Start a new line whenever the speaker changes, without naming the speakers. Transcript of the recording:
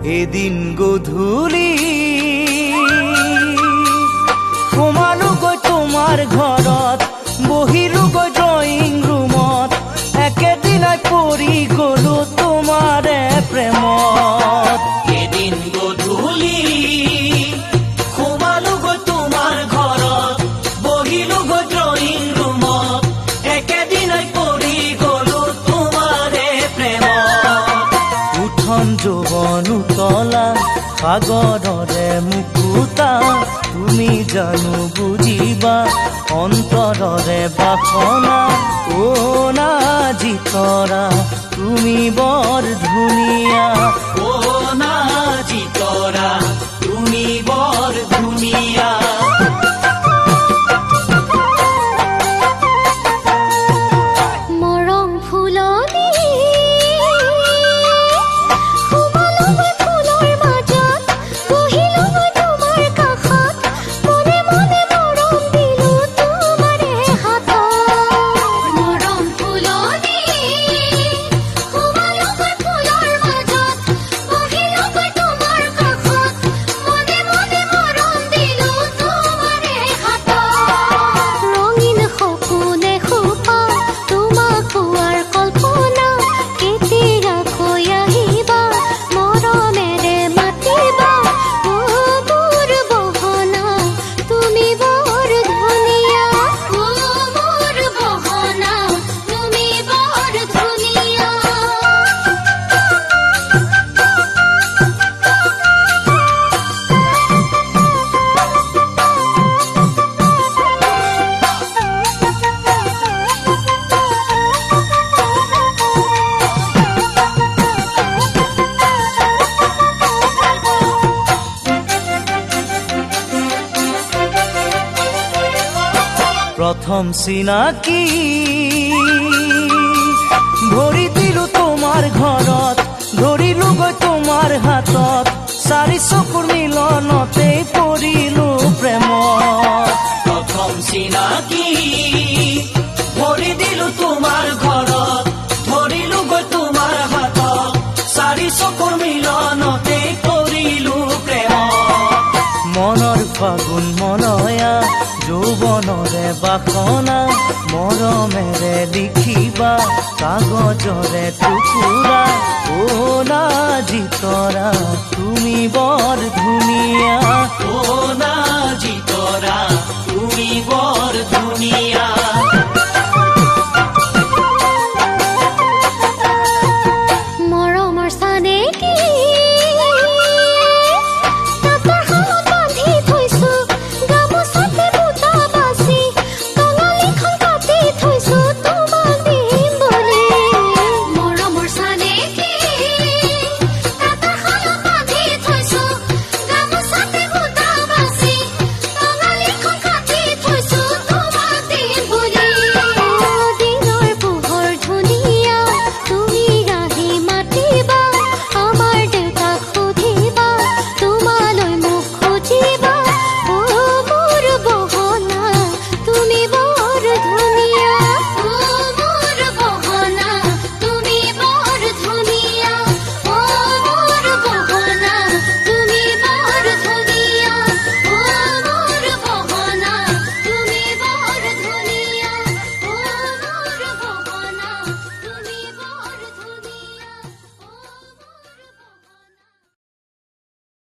এদিন গধূলি সোমালোগৈ তোমাৰ ঘৰত, বহিলোগৈ ড্ৰয়িং ৰুমত, একেদিনাই পৰি গলো তোমাৰে প্ৰেমত।
এদিন গধূলি সোমালোগৈ তোমাৰ ঘৰত, বহিলোগৈ ড্ৰয়িং ৰুমত, একেদিনাই পৰি গলো তোমাৰে প্ৰেমত।
উঠন যৌৱন উতলা সাগৰৰে মুকুতা, তুমি জানো বুজিবা অন্তৰৰে বাসনা। অ নাজিতৰা তুমি বৰ ধুনীয়া,
অ নাজিতৰা তুমি বৰ ধুনীয়া।
মৰম ফুলনি
প্ৰথম চিনাকি ভৰি দিলো তোমাৰ ঘৰত, ধৰিলোগৈ তোমাৰ হাতত, চাৰি চকুৰ মিলনতে পৰিলো প্ৰেমত।
প্ৰথম চিনাকি ভৰি দিলো তোমাৰ ঘৰত, ধৰিলোগৈ তোমাৰ হাতত, চাৰি চকুৰ মিলনতে পৰিলো প্ৰেমত।
মনৰ ফাগুন মনয়া যৌৱনৰে বাসনা, মৰমেৰে লিখিবা কাগজৰে টুকুৰা। অ নাজিতৰা তুমি বৰ ধুনীয়া।